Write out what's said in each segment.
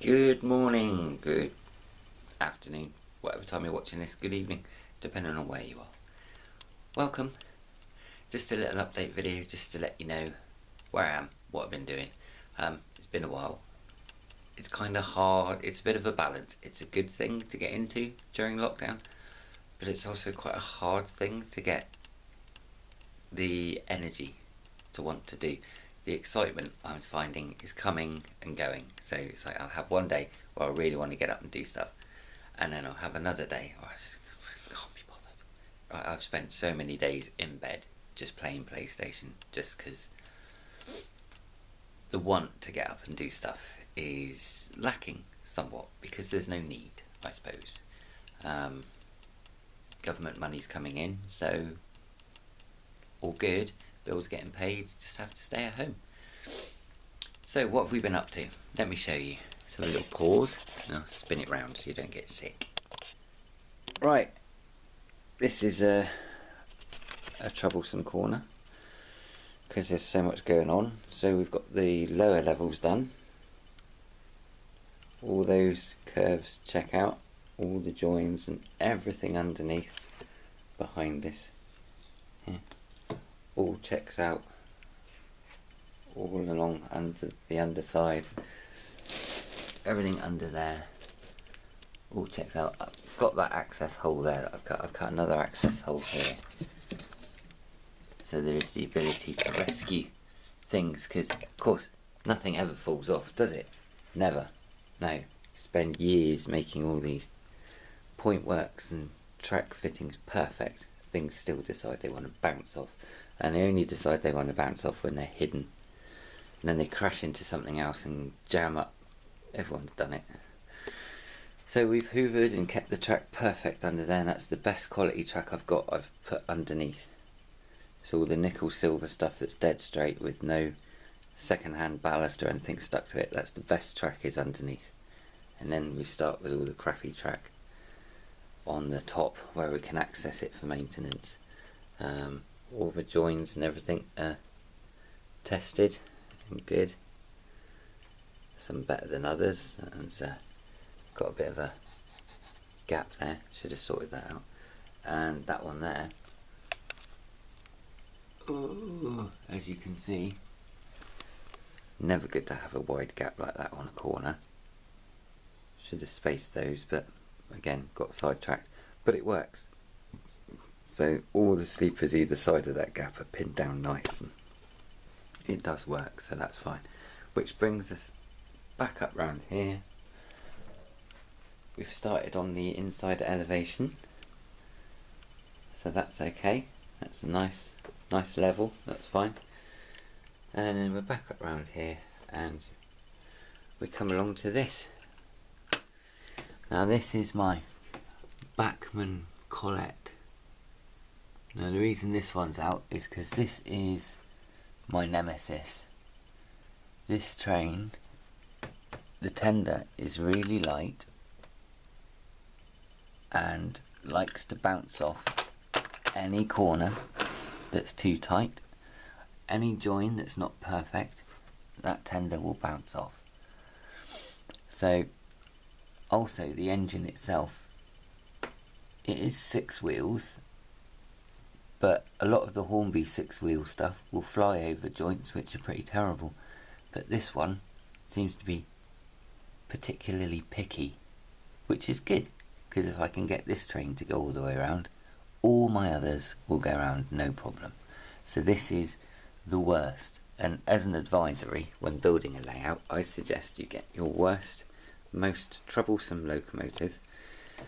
Good morning, good afternoon, whatever time you're watching this, good evening, depending on where you are. Welcome. Just a little update video just to let you know where I am, what I've been doing. It's been a while. It's kind of hard, it's a bit of a balance. It's a good thing to get into during lockdown, but it's also quite a hard thing to get the energy to want to do. The excitement I'm finding is coming and going. So it's like I'll have one day where I really want to get up and do stuff, and then I'll have another day where I just can't be bothered. I've spent so many days in bed just playing PlayStation just because the want to get up and do stuff is lacking somewhat because there's no need, I suppose. Government money's coming in, so all good. Bills getting paid, just have to stay at home. So what have we been up to? Let me show you. So a little pause. Now spin it round so you don't get sick. Right, this is a troublesome corner because there's so much going on. So we've got the lower levels done. All those curves check out, all the joins and everything underneath behind this. Here. All checks out all along under the underside, everything under there all checks out. I've got that access hole there that I've cut another access hole here, so there is the ability to rescue things, because of course nothing ever falls off, does it? Never. No, you spend years making all these point works and track fittings perfect, things still decide they want to bounce off. And they only decide they want to bounce off when they're hidden. And then they crash into something else and jam up. Everyone's done it. So we've hoovered and kept the track perfect under there, and that's the best quality track I've got. I've put underneath. So all the nickel silver stuff that's dead straight with no second-hand ballast or anything stuck to it. That's the best track is underneath. And then we start with all the crappy track on the top where we can access it for maintenance. All the joins and everything are tested and good. Some better than others, and got a bit of a gap there, should have sorted that out. And that one there, oh, as you can see, never good to have a wide gap like that on a corner. Should have spaced those, but again got sidetracked, but it works. So all the sleepers either side of that gap are pinned down nice, and it does work, so that's fine. Which brings us back up round here. We've started on the inside elevation, so that's okay. That's a nice level, that's fine. And then we're back up round here, and we come along to this. Now this is my Bachmann Colette. Now the reason this one's out is because this is my nemesis. This train, the tender is really light and likes to bounce off any corner that's too tight. Any join that's not perfect, that tender will bounce off. So also the engine itself, it is 6 wheels, but a lot of the Hornby 6-wheel stuff will fly over joints which are pretty terrible, but this one seems to be particularly picky, which is good, because if I can get this train to go all the way around, all my others will go around no problem. So this is the worst, and as an advisory when building a layout, I suggest you get your worst, most troublesome locomotive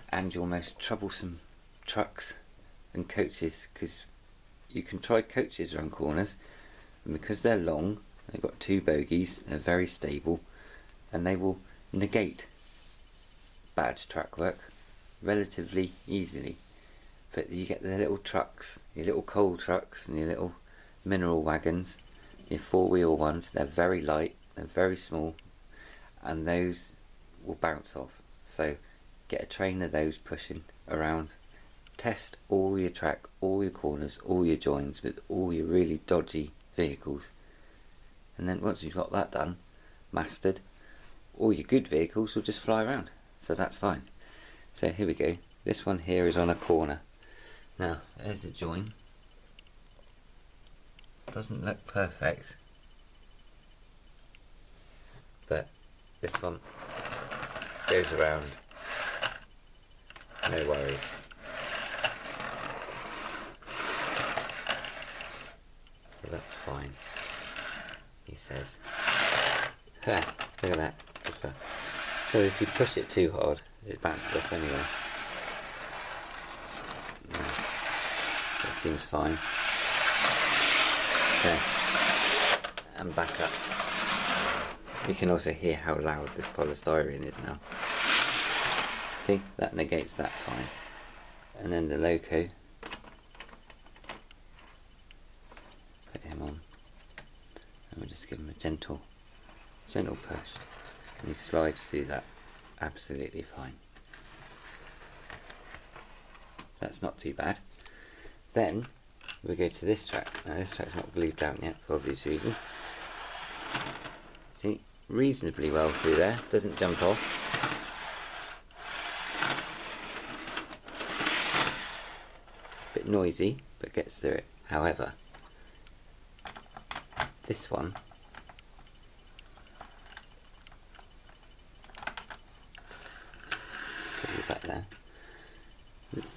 and your most troublesome trucks and coaches, because you can try coaches around corners, and because they're long, they've got 2 bogies, they're very stable, and they will negate bad track work relatively easily. But you get the little trucks, your little coal trucks and your little mineral wagons, your 4-wheel ones, they're very light, they're very small, and those will bounce off. So get a train of those pushing around. Test all your track, all your corners, all your joins with all your really dodgy vehicles, and then once you've got that done, mastered, all your good vehicles will just fly around, so that's fine. So here we go. This one here is on a corner. Now there's the join. Doesn't look perfect, but this one goes around, no worries. So that's fine, he says. Look at that. So if you push it too hard, it bounces off anyway. No, that seems fine. There. And back up. You can also hear how loud this polystyrene is now. See, that negates that fine. And then the loco. Put him on. And we'll just give him a gentle push. And he slides through that absolutely fine. That's not too bad. Then we go to this track. Now this track's not glued down yet for obvious reasons. See, reasonably well through there, doesn't jump off. Bit noisy, but gets through it. However, this one, put you back there.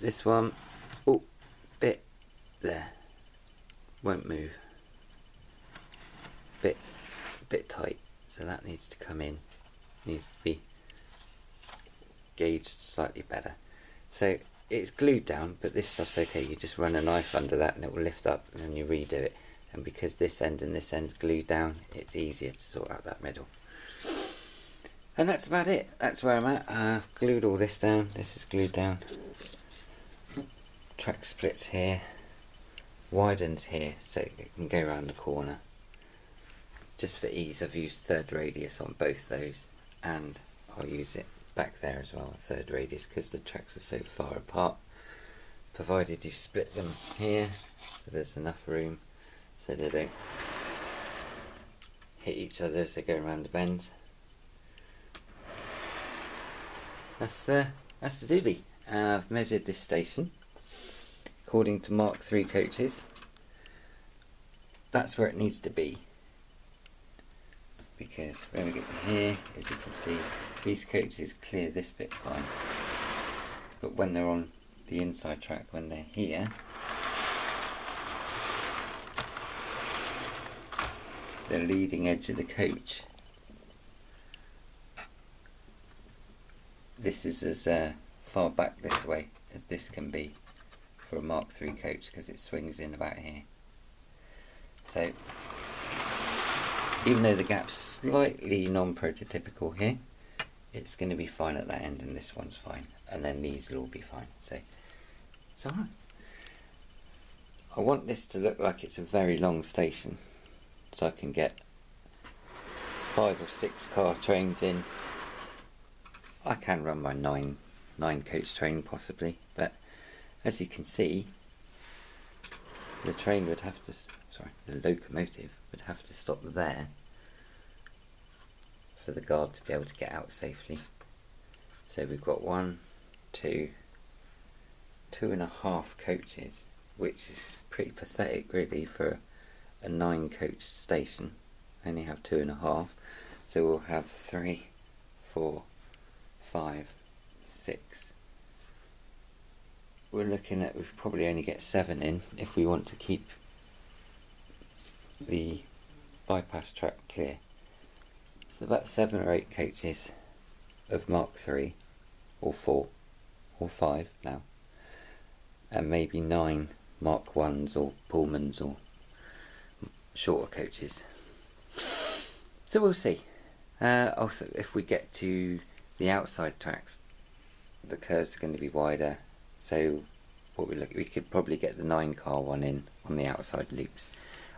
This one, oh, bit there, won't move. Bit tight, so that needs to come in, needs to be gauged slightly better. So it's glued down, but this stuff's okay. You just run a knife under that and it will lift up, and then you redo it. And because this end and this end's glued down, it's easier to sort out that middle. And that's about it. That's where I'm at. I've glued all this down. This is glued down. Track splits here, widens here so it can go around the corner. Just for ease, I've used third radius on both those, and I'll use it back there as well, a third radius, because the tracks are so far apart, provided you split them here so there's enough room so they don't hit each other as they go around the bends. That's the doobie. I've measured this station according to Mark III coaches. That's where it needs to be, because when we get to here, as you can see, these coaches clear this bit fine, but when they're on the inside track, when they're here, the leading edge of the coach, this is as far back this way as this can be for a Mark III coach, because it swings in about here. So even though the gap's slightly non-prototypical here, it's going to be fine at that end, and this one's fine, and then these will all be fine. So it's alright. I want this to look like it's a very long station, so I can get 5 or 6 car trains in. I can run my 9 coach train possibly, but as you can see, the train would have to, the locomotive would have to stop there for the guard to be able to get out safely. So we've got 1, 2, 2.5 coaches, which is pretty pathetic really for a 9 coach station. I only have 2.5, so we'll have 3, 4, 5, 6. We're looking at, we probably only get 7 in if we want to keep the bypass track clear. So about 7 or 8 coaches of Mark III, or 4, or 5 now, and maybe 9 Mark 1s or Pullmans or shorter coaches. So we'll see. Also, if we get to the outside tracks, the curves are going to be wider, so what we could probably get the 9 car one in on the outside loops.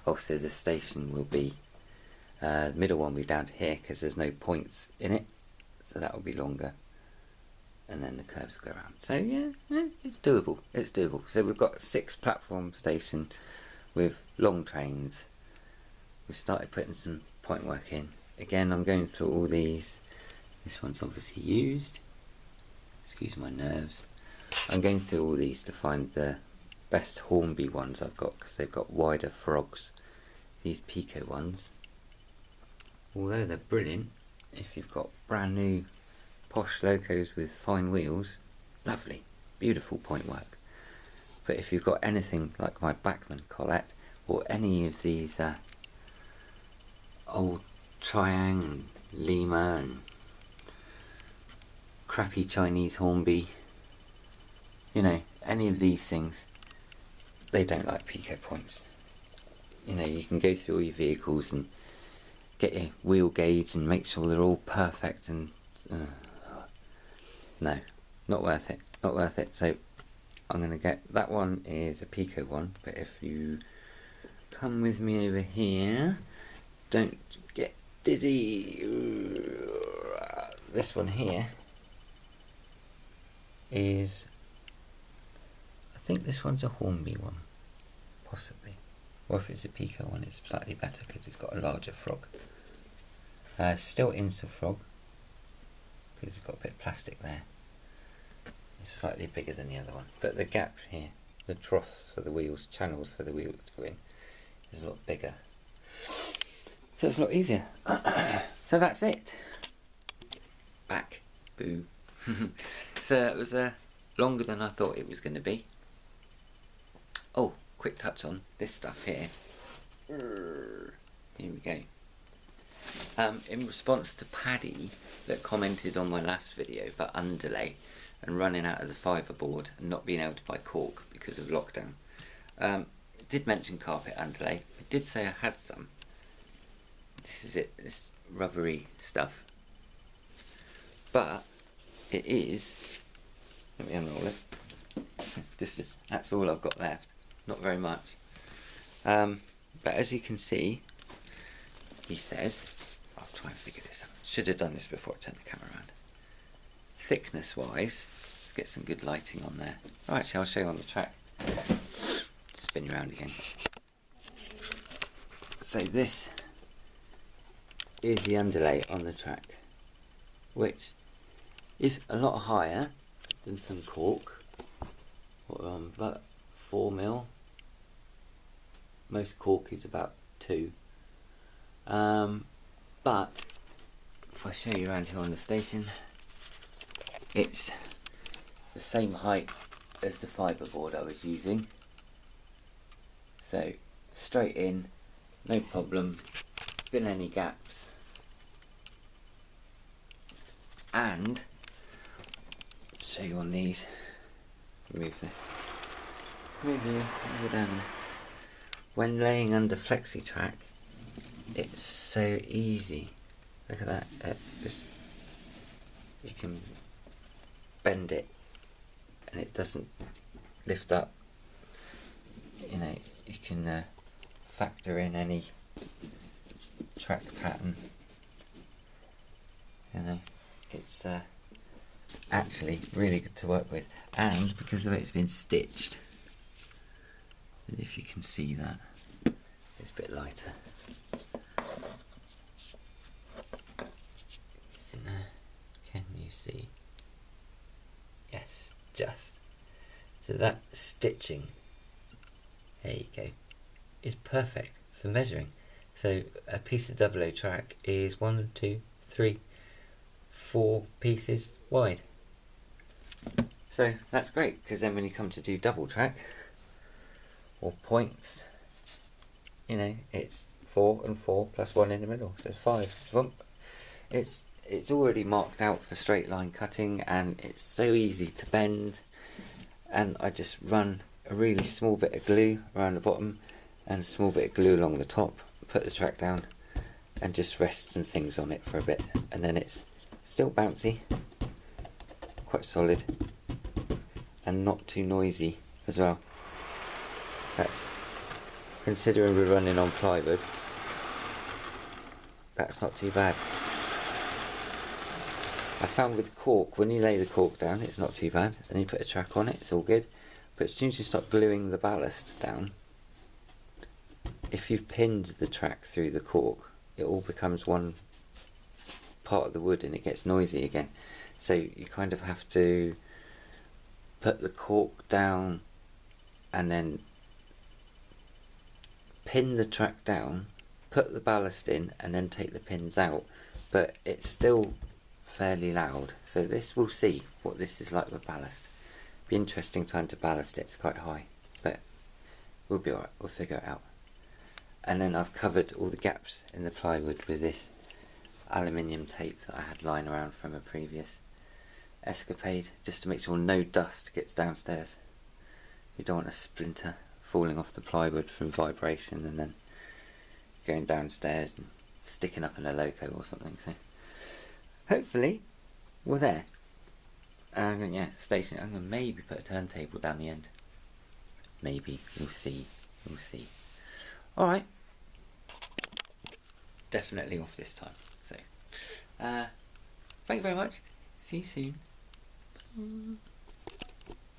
Also the station will be, the middle one will be down to here because there's no points in it, so that will be longer, and then the curves will go around. So yeah, it's doable, it's doable. So we've got a 6 platform station with long trains. We've started putting some point work in. Again, I'm going through all these This one's obviously used. Excuse my nerves. I'm going through all these to find the best Hornby ones I've got, because they've got wider frogs. These Pico ones, although they're brilliant if you've got brand new posh locos with fine wheels, lovely, beautiful point work. But if you've got anything like my Bachmann Colette, or any of these old Triang and Lima and crappy Chinese Hornby, you know, any of these things, they don't like Pico points. You know, you can go through all your vehicles and get your wheel gauge and make sure they're all perfect, and no, not worth it, not worth it. So I'm going to get, that one is a Pico one, but if you come with me over here, don't get dizzy. This one here is, I think this one's a Hornby one, possibly. Or if it's a Pico one, it's slightly better because it's got a larger frog. Still Insa frog, because it's got a bit of plastic there. It's slightly bigger than the other one, but the gap here, the troughs for the wheels, channels for the wheels to go in, is a lot bigger. So it's a lot easier. So that's it. Back. Boo. So it was longer than I thought it was going to be. Oh, quick touch on this stuff here. Here we go. In response to Paddy that commented on my last video about underlay and running out of the fiberboard and not being able to buy cork because of lockdown, I did mention carpet underlay. I did say I had some. This is it, this rubbery stuff. But it is, let me unroll it. Just, that's all I've got left. Not very much. But as you can see, he says, I'll try and figure this out. Should have done this before I turned the camera around. Thickness wise, let's get some good lighting on there. Oh, actually, I'll show you on the track. Spin you around again. So this is the underlay on the track, which is a lot higher than some cork, but 4mm. Most cork is about 2. But if I show you around here on the station, it's the same height as the fiberboard I was using. So straight in, no problem, fill any gaps. And show you on these. Remove this. Move you, move it down. When laying under FlexiTrack, it's so easy. Look at that. Just, you can bend it and it doesn't lift up. You know, you can factor in any track pattern. You know, it's actually really good to work with, and because of it, it's been stitched. And if you can see that, it's a bit lighter. Can you see? Yes, just. So that stitching, there you go, is perfect for measuring. So a piece of 00 track is 1, 2, 3, 4 pieces wide. So that's great, because then when you come to do double track or points, you know, it's 4 and 4 plus 1 in the middle, so 5. Vump. It's already marked out for straight line cutting, and it's so easy to bend. And I just run a really small bit of glue around the bottom and a small bit of glue along the top, put the track down and just rest some things on it for a bit, and then it's still bouncy, quite solid, and not too noisy as well. That's, considering we're running on plywood, that's not too bad. I found with cork, when you lay the cork down, it's not too bad, and you put a track on it, it's all good. But as soon as you start gluing the ballast down, if you've pinned the track through the cork, it all becomes one part of the wood and it gets noisy again. So you kind of have to put the cork down and then pin the track down, put the ballast in and then take the pins out, but it's still fairly loud. So we'll see what this is like with ballast. Be interesting time to ballast it, it's quite high, but we'll be alright, we'll figure it out. And then I've covered all the gaps in the plywood with this aluminium tape that I had lying around from a previous escapade, just to make sure no dust gets downstairs. You don't want a splinter falling off the plywood from vibration and then going downstairs and sticking up in a loco or something. So hopefully we're there. Yeah, station. I'm gonna maybe put a turntable down the end. Maybe, we'll see. We'll see. Alright. Definitely off this time. So thank you very much. See you soon.